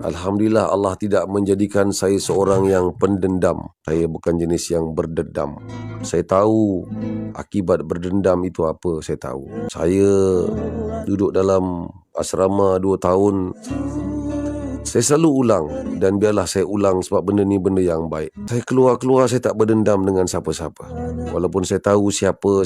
Alhamdulillah Allah tidak menjadikan saya seorang yang pendendam. Saya bukan jenis yang berdendam. Saya tahu akibat berdendam itu apa, saya tahu. Saya duduk dalam asrama 2 tahun. Saya selalu ulang, dan biarlah saya ulang sebab benda ni benda yang baik. Saya keluar, saya tak berdendam dengan siapa-siapa. Walaupun saya tahu siapa.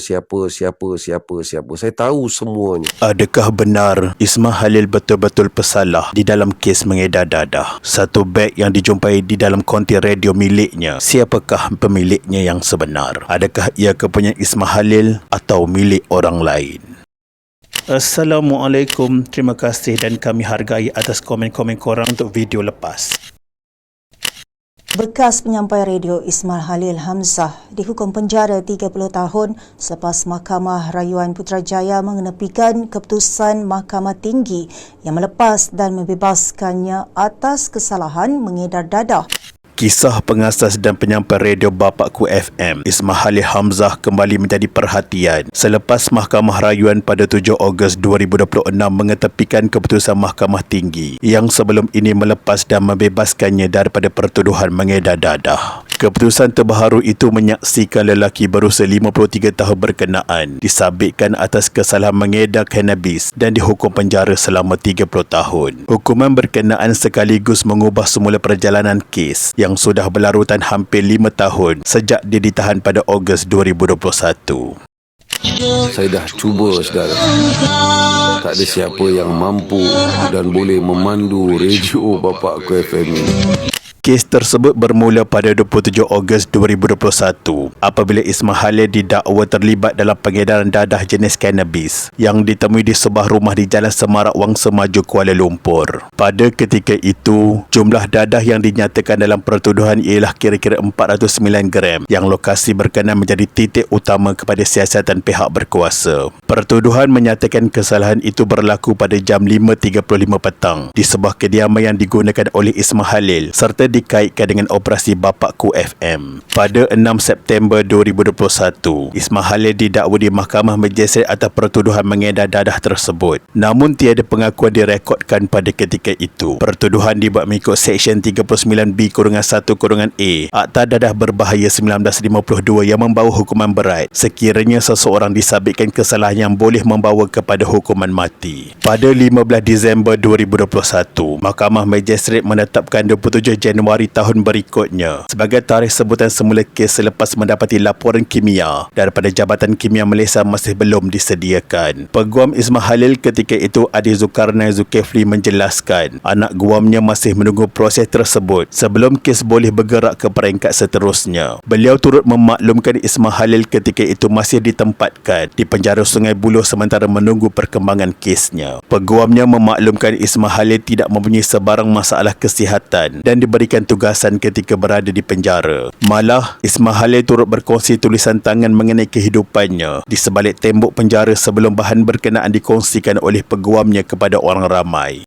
Saya tahu semuanya. Adakah benar Ismail Khalil betul-betul bersalah di dalam kes mengedar dadah? Satu beg yang dijumpai di dalam konti radio miliknya. Siapakah pemiliknya yang sebenar? Adakah ia kepunyaan Ismail Khalil atau milik orang lain? Assalamualaikum, terima kasih dan kami hargai atas komen-komen korang untuk video lepas. Bekas penyampai radio Ismail Khalil Hamzah dihukum penjara 30 tahun selepas Mahkamah Rayuan Putrajaya mengenepikan keputusan Mahkamah Tinggi yang melepas dan membebaskannya atas kesalahan mengedar dadah. Kisah pengasas dan penyampai radio Bapakku FM, Ismail Khalil Hamzah kembali menjadi perhatian selepas Mahkamah Rayuan pada 7 Ogos 2026 mengetepikan keputusan Mahkamah Tinggi yang sebelum ini melepas dan membebaskannya daripada pertuduhan mengedar dadah. Keputusan terbaru itu menyaksikan lelaki berusia 53 tahun berkenaan disabitkan atas kesalahan mengedar kanabis dan dihukum penjara selama 30 tahun. Hukuman berkenaan sekaligus mengubah semula perjalanan kes yang sudah berlarutan hampir 5 tahun sejak dia ditahan pada Ogos 2021. Saya dah cuba, saudara. Tak ada siapa yang mampu dan boleh memandu radio Bapakku FM ini. Kes tersebut bermula pada 27 Ogos 2021 apabila Ismail Khalil didakwa terlibat dalam pengedaran dadah jenis kanabis yang ditemui di sebuah rumah di Jalan Semarak Wangsa Maju, Kuala Lumpur. Pada ketika itu, jumlah dadah yang dinyatakan dalam pertuduhan ialah kira-kira 409 gram yang lokasi berkenaan menjadi titik utama kepada siasatan pihak berkuasa. Pertuduhan menyatakan kesalahan itu berlaku pada jam 5.35 petang di sebuah kediaman yang digunakan oleh Ismail Khalil serta dikaitkan dengan operasi Bapakku FM. Pada 6 September 2021, Ismail Khalil didakwa di Mahkamah Majistrate atas pertuduhan mengedar dadah tersebut. Namun tiada pengakuan direkodkan pada ketika itu. Pertuduhan dibuat mengikut Seksyen 39B-1-A Akta Dadah Berbahaya 1952 yang membawa hukuman berat sekiranya seseorang disabitkan kesalahan yang boleh membawa kepada hukuman mati. Pada 15 Disember 2021, Mahkamah Majistrate menetapkan 27 Januari tahun berikutnya sebagai tarikh sebutan semula kes selepas mendapati laporan kimia daripada Jabatan Kimia Malaysia masih belum disediakan. Peguam Ismail Khalil ketika itu Adi Zulkarnain Zulkifli menjelaskan anak guamnya masih menunggu proses tersebut sebelum kes boleh bergerak ke peringkat seterusnya. Beliau turut memaklumkan Ismail Khalil ketika itu masih ditempatkan di penjara Sungai Buloh sementara menunggu perkembangan kesnya. Peguamnya memaklumkan Ismail Khalil tidak mempunyai sebarang masalah kesihatan dan diberikan tugasan ketika berada di penjara. Malah, Ismail Khalil turut berkongsi tulisan tangan mengenai kehidupannya di sebalik tembok penjara sebelum bahan berkenaan dikongsikan oleh peguamnya kepada orang ramai.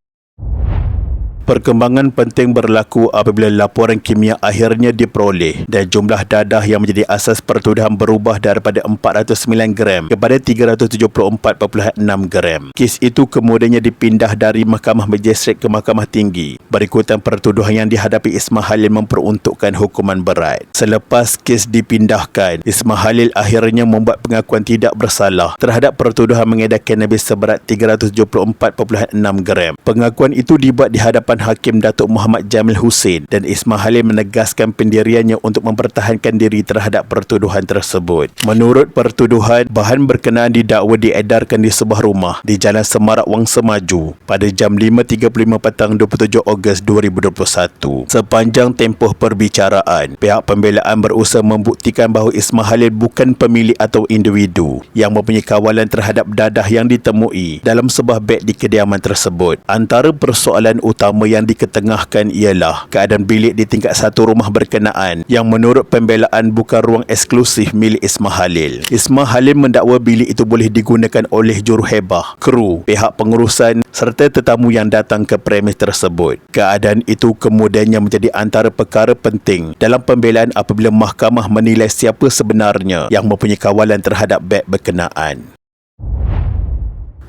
Perkembangan penting berlaku apabila laporan kimia akhirnya diperoleh dan jumlah dadah yang menjadi asas pertuduhan berubah daripada 409 gram kepada 374.6 gram. Kes itu kemudiannya dipindah dari Mahkamah Majistrate ke Mahkamah Tinggi berikutan pertuduhan yang dihadapi Ismail Khalil memperuntukkan hukuman berat. Selepas kes dipindahkan, Ismail Khalil akhirnya membuat pengakuan tidak bersalah terhadap pertuduhan mengedar kanabis seberat 374.6 gram. Pengakuan itu dibuat di hadapan Hakim Datuk Muhammad Jamil Hussein dan Ismail Khalil menegaskan pendiriannya untuk mempertahankan diri terhadap pertuduhan tersebut. Menurut pertuduhan, bahan berkenaan didakwa diedarkan di sebuah rumah di Jalan Semarak Wangsa Maju pada jam 5.35 petang 27 Ogos 2021. Sepanjang tempoh perbicaraan, pihak pembelaan berusaha membuktikan bahawa Ismail Khalil bukan pemilik atau individu yang mempunyai kawalan terhadap dadah yang ditemui dalam sebuah beg di kediaman tersebut. Antara persoalan utama yang diketengahkan ialah keadaan bilik di tingkat 1 rumah berkenaan yang menurut pembelaan bukan ruang eksklusif milik Ismail Khalil. Ismail Khalil mendakwa bilik itu boleh digunakan oleh juruhebah, kru, pihak pengurusan serta tetamu yang datang ke premis tersebut. Keadaan itu kemudiannya menjadi antara perkara penting dalam pembelaan apabila mahkamah menilai siapa sebenarnya yang mempunyai kawalan terhadap beg berkenaan.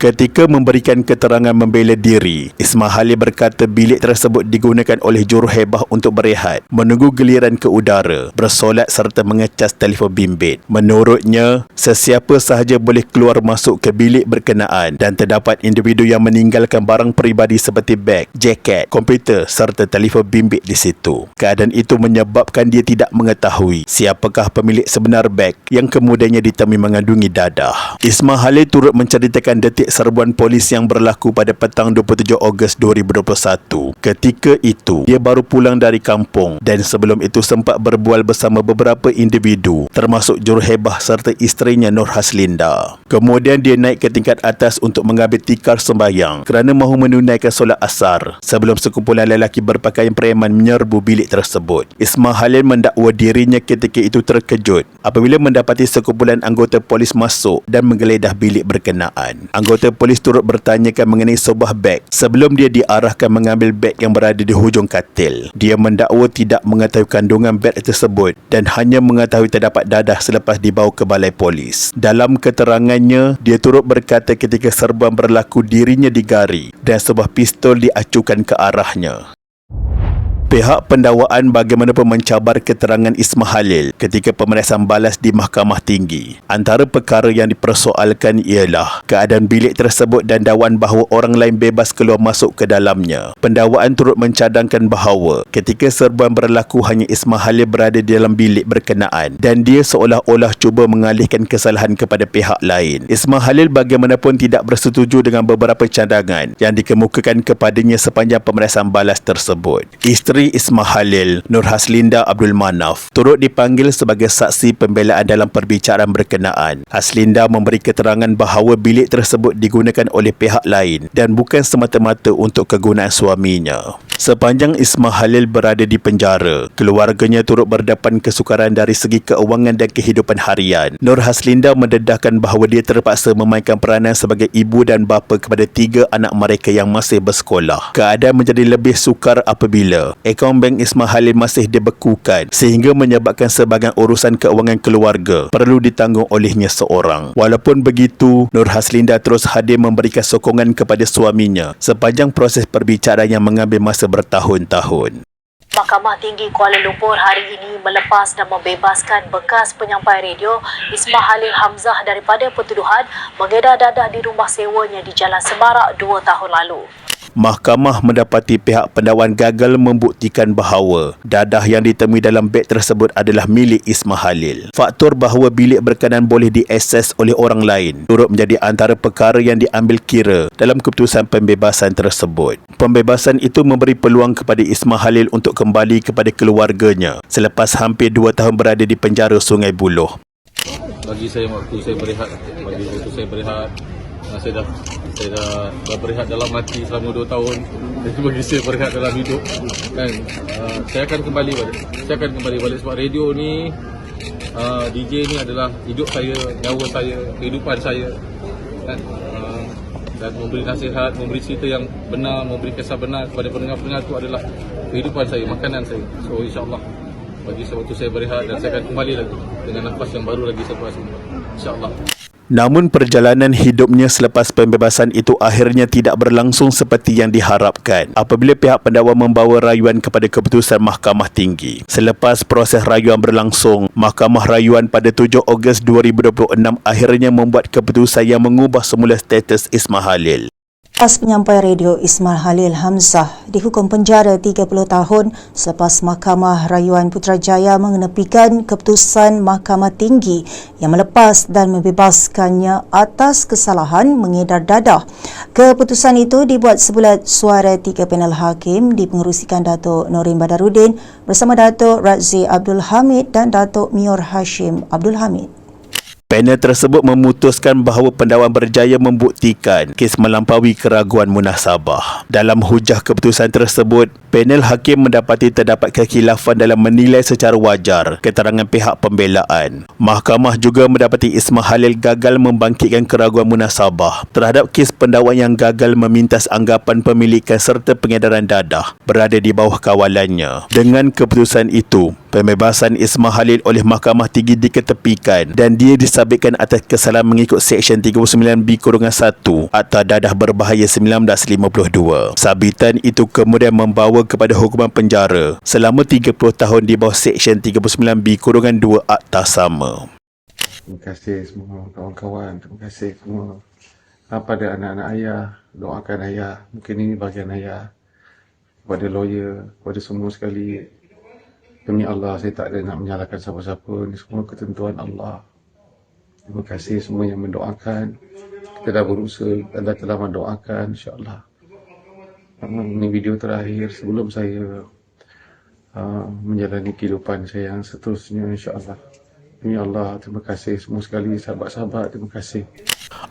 Ketika memberikan keterangan membela diri, Ismail Khalil berkata bilik tersebut digunakan oleh Juruhebah untuk berehat, menunggu giliran ke udara, bersolat serta mengecas telefon bimbit. Menurutnya, sesiapa sahaja boleh keluar masuk ke bilik berkenaan dan terdapat individu yang meninggalkan barang peribadi seperti beg, jaket, komputer serta telefon bimbit di situ. Keadaan itu menyebabkan dia tidak mengetahui siapakah pemilik sebenar beg yang kemudiannya ditemui mengandungi dadah. Ismail Khalil turut menceritakan detik serbuan polis yang berlaku pada petang 27 Ogos 2021. Ketika itu, dia baru pulang dari kampung dan sebelum itu sempat berbual bersama beberapa individu termasuk Juruhebah serta isterinya Nur Haslinda. Kemudian dia naik ke tingkat atas untuk mengambil tikar sembahyang kerana mahu menunaikan solat asar sebelum sekumpulan lelaki berpakaian preman menyerbu bilik tersebut. Ismail Khalil mendakwa dirinya ketika itu terkejut apabila mendapati sekumpulan anggota polis masuk dan menggeledah bilik berkenaan. Anggota polis turut bertanyakan mengenai sebuah beg sebelum dia diarahkan mengambil beg yang berada di hujung katil. Dia mendakwa tidak mengetahui kandungan beg tersebut dan hanya mengetahui terdapat dadah selepas dibawa ke balai polis. Dalam keterangannya, dia turut berkata ketika serbuan berlaku dirinya digari dan sebuah pistol diacukan ke arahnya. Pihak pendakwaan bagaimanapun mencabar keterangan Ismail Khalil ketika pemeriksaan balas di Mahkamah Tinggi. Antara perkara yang dipersoalkan ialah keadaan bilik tersebut dan dakwaan bahawa orang lain bebas keluar masuk ke dalamnya. Pendakwaan turut mencadangkan bahawa ketika serbuan berlaku hanya Ismail Khalil berada di dalam bilik berkenaan dan dia seolah-olah cuba mengalihkan kesalahan kepada pihak lain. Ismail Khalil bagaimanapun tidak bersetuju dengan beberapa cadangan yang dikemukakan kepadanya sepanjang pemeriksaan balas tersebut. Isteri Ismail Khalil, Nur Haslinda Abdul Manaf, turut dipanggil sebagai saksi pembelaan dalam perbicaraan berkenaan. Haslinda memberi keterangan bahawa bilik tersebut digunakan oleh pihak lain dan bukan semata-mata untuk kegunaan suaminya. Sepanjang Ismail Khalil berada di penjara, keluarganya turut berdepan kesukaran dari segi keuangan dan kehidupan harian. Nur Haslinda mendedahkan bahawa dia terpaksa memainkan peranan sebagai ibu dan bapa kepada 3 anak mereka yang masih bersekolah. Keadaan menjadi lebih sukar apabila akaun bank Ismail Khalil masih dibekukan sehingga menyebabkan sebahagian urusan keuangan keluarga perlu ditanggung olehnya seorang. Walaupun begitu, Nur Haslinda terus hadir memberikan sokongan kepada suaminya sepanjang proses perbicaraan yang mengambil masa bertahun-tahun. Mahkamah Tinggi Kuala Lumpur hari ini melepas dan membebaskan bekas penyampai radio Ismail Khalil Hamzah daripada pertuduhan mengedar dadah di rumah sewanya di Jalan Semarak 2 tahun lalu. Mahkamah mendapati pihak pendakwaan gagal membuktikan bahawa dadah yang ditemui dalam beg tersebut adalah milik Ismail Khalil. Faktor bahawa bilik berkenaan boleh diakses oleh orang lain turut menjadi antara perkara yang diambil kira dalam keputusan pembebasan tersebut. Pembebasan itu memberi peluang kepada Ismail Khalil untuk kembali kepada keluarganya selepas hampir 2 tahun berada di penjara Sungai Buloh. Bagi saya waktu saya berehat, saya dah berehat dalam mati selama 2 tahun. Jadi bagi saya berehat dalam hidup kan, saya akan kembali balik sebab radio ni, DJ ni adalah hidup saya, nyawa saya, kehidupan saya kan, dan memberi nasihat, memberi cerita yang benar, memberi kisah benar kepada pendengar-pendengar itu adalah kehidupan saya, makanan saya. So insyaAllah bagi saya waktu saya berehat dan saya akan kembali lagi dengan nafas yang baru lagi selepas ini, insyaAllah. Namun perjalanan hidupnya selepas pembebasan itu akhirnya tidak berlangsung seperti yang diharapkan apabila pihak pendakwa membawa rayuan kepada keputusan Mahkamah Tinggi. Selepas proses rayuan berlangsung, Mahkamah Rayuan pada 7 Ogos 2026 akhirnya membuat keputusan yang mengubah semula status Ismail Khalil. Bekas penyampai radio Ismail Khalil Hamzah dihukum penjara 30 tahun selepas Mahkamah Rayuan Putrajaya mengenepikan keputusan Mahkamah Tinggi yang melepas dan membebaskannya atas kesalahan mengedar dadah. Keputusan itu dibuat sebulat suara 3 panel hakim dipengerusikan Datuk Norin Badarudin bersama Datuk Razzie Abdul Hamid dan Datuk Mior Hashim Abdul Hamid. Panel tersebut memutuskan bahawa pendakwa berjaya membuktikan kes melampaui keraguan munasabah. Dalam hujah keputusan tersebut, panel hakim mendapati terdapat kekhilafan dalam menilai secara wajar keterangan pihak pembelaan. Mahkamah juga mendapati Ismail Khalil gagal membangkitkan keraguan munasabah terhadap kes pendakwa yang gagal memintas anggapan pemilikan serta pengedaran dadah berada di bawah kawalannya. Dengan keputusan itu, Pembebasan Ismail Khalil oleh Mahkamah Tinggi diketepikan dan dia disabitkan atas kesalahan mengikut Seksyen 39B-1 Akta Dadah Berbahaya 1952. Sabitan itu kemudian membawa kepada hukuman penjara selama 30 tahun di bawah Seksyen 39B-2 Akta sama. Terima kasih semua kawan-kawan. Terima kasih semua pada anak-anak ayah. Doakan ayah. Mungkin ini bahagian ayah. Kepada lawyer, kepada semua sekali. Demi Allah, saya tak ada nak menyalahkan siapa-siapa. Ini semua ketentuan Allah. Terima kasih semua yang mendoakan. Kita dah berusaha dan dah telah mendoakan, insyaAllah. Ini video terakhir sebelum saya menjalani kehidupan saya yang seterusnya, insyaAllah. Demi Allah, terima kasih semua sekali sahabat-sahabat, terima kasih.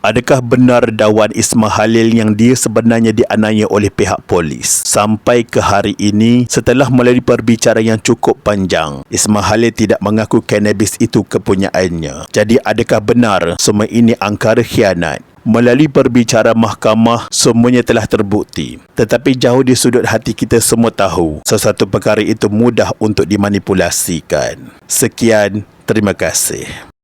Adakah benar Dawan Ismail Khalil yang dia sebenarnya dianiaya oleh pihak polis? Sampai ke hari ini, setelah melalui perbicaraan yang cukup panjang, Ismail Khalil tidak mengaku kanabis itu kepunyaannya. Jadi adakah benar semua ini angkara khianat? Melalui perbicaraan mahkamah, semuanya telah terbukti. Tetapi jauh di sudut hati kita semua tahu, sesuatu perkara itu mudah untuk dimanipulasikan. Sekian, terima kasih.